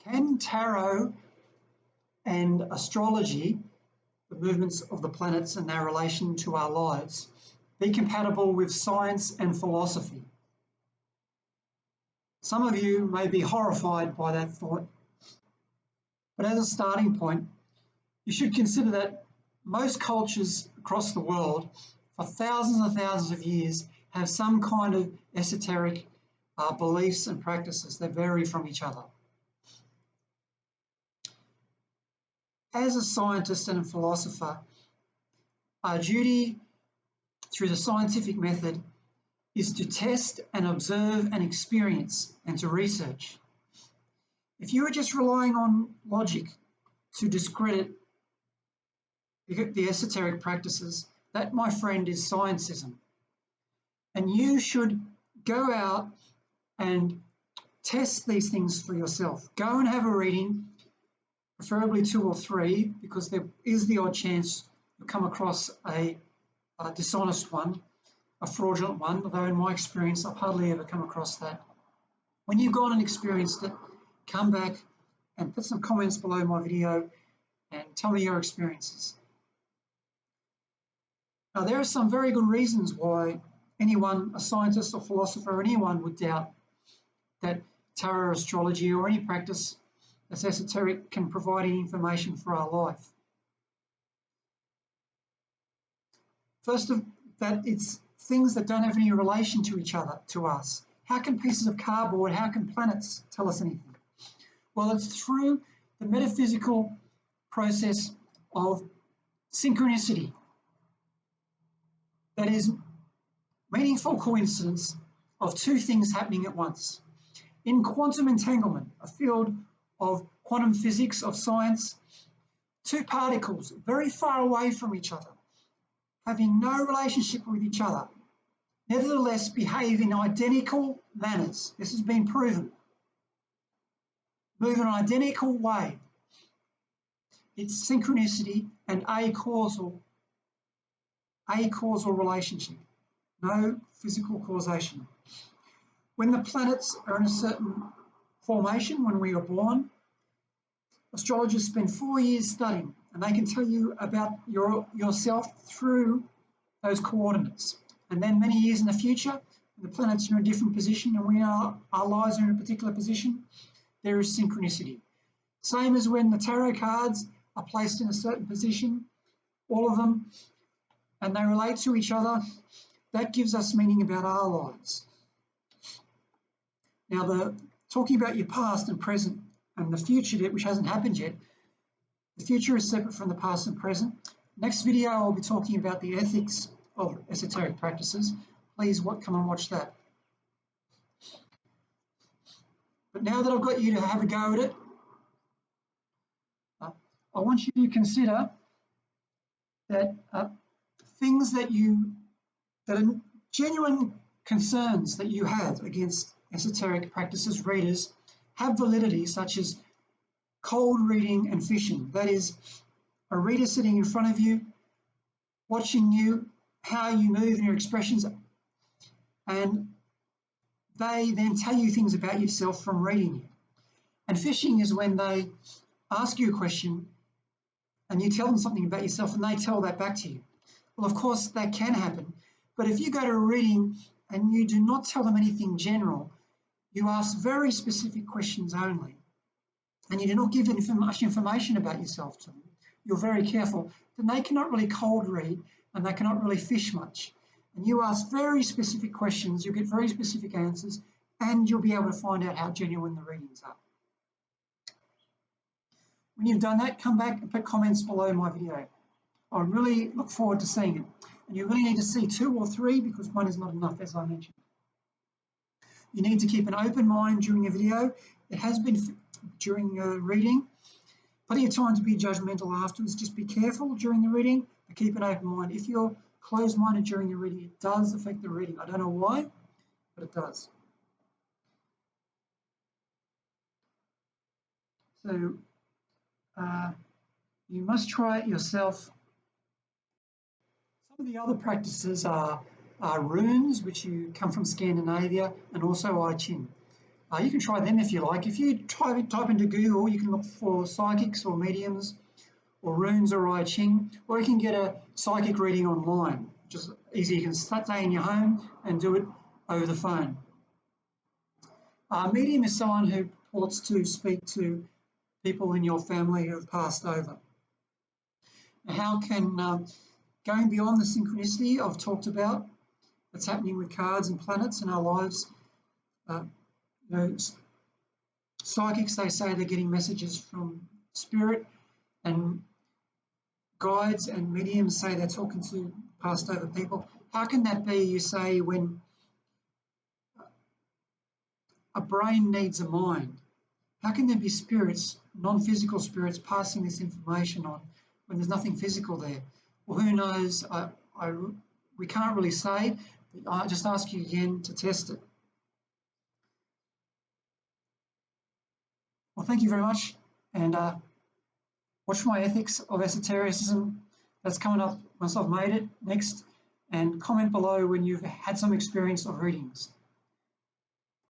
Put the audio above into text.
Can tarot and astrology, the movements of the planets and their relation to our lives, be compatible with science and philosophy? Some of you may be horrified by that thought, but as a starting point, you should consider that most cultures across the world for thousands and thousands of years have some kind of esoteric beliefs and practices that vary from each other. As a scientist and a philosopher, our duty through the scientific method is to test and observe and experience and to research. If you are just relying on logic to discredit the esoteric practices, that, my friend, is Scientism. And you should go out and test these things for yourself. Go and have a reading, preferably 2 or 3, because there is the odd chance you'll come across a dishonest one, a fraudulent one, although in my experience I've hardly ever come across that. When you've gone and experienced it, come back and put some comments below my video and tell me your experiences. Now, there are some very good reasons why anyone, a scientist or philosopher, or anyone would doubt that tarot, astrology, or any practice that's esoteric can provide any information for our life. First of that, it's things that don't have any relation to each other, to us. How can pieces of cardboard, how can planets tell us anything? Well, it's through the metaphysical process of synchronicity. That is meaningful coincidence of 2 things happening at once. In quantum entanglement, a field of quantum physics, of science, 2 particles very far away from each other, having no relationship with each other, nevertheless behave in identical manners. This has been proven. Move in an identical way. It's synchronicity and a causal relationship, no physical causation. When the planets are in a certain formation, when we are born, astrologers spend 4 years studying, and they can tell you about yourself through those coordinates. And then many years in the future, when the planets are in a different position and our lives are in a particular position, there is synchronicity. Same as when the tarot cards are placed in a certain position, all of them, and they relate to each other, that gives us meaning about our lives. Now, talking about your past and present and the future, which hasn't happened yet, the future is separate from the past and present. Next video, I'll be talking about the ethics of esoteric practices. Please come and watch that. But now that I've got you to have a go at it, I want you to consider that things that are genuine concerns that you have against esoteric practices readers have validity, such as cold reading and fishing. That is, a reader sitting in front of you, watching you, how you move and your expressions, and they then tell you things about yourself from reading you. And fishing is when they ask you a question and you tell them something about yourself and they tell that back to you. Well, of course, that can happen. But if you go to a reading and you do not tell them anything general, you ask very specific questions only, and you do not give much information about yourself to them, you're very careful, then they cannot really cold read and they cannot really fish much. And you ask very specific questions, you'll get very specific answers, and you'll be able to find out how genuine the readings are. When you've done that, come back and put comments below my video. I really look forward to seeing it. And you really need to see 2 or 3 because 1 is not enough, as I mentioned. You need to keep an open mind during a video. It has been during a reading. Plenty of time to be judgmental afterwards. Just be careful during the reading, but keep an open mind. If you're closed-minded during the reading, it does affect the reading. I don't know why, but it does. So you must try it yourself. Some of the other practices are runes, which come from Scandinavia, and also I Ching. You can try them if you like. If you type into Google, you can look for psychics or mediums or runes or I Ching, or you can get a psychic reading online, which is easy. You can stay in your home and do it over the phone. A medium is someone who purports to speak to people in your family who have passed over. Now, how can, going beyond the synchronicity I've talked about, that's happening with cards and planets in our lives, psychics, they say they're getting messages from spirit, and guides and mediums say they're talking to passed over people. How can that be, you say, when a brain needs a mind? How can there be spirits, non-physical spirits, passing this information on when there's nothing physical there? Well, who knows? We can't really say. I just ask you again to test it. Well, thank you very much, and watch my Ethics of Esotericism. That's coming up once I've made it next, and comment below when you've had some experience of readings.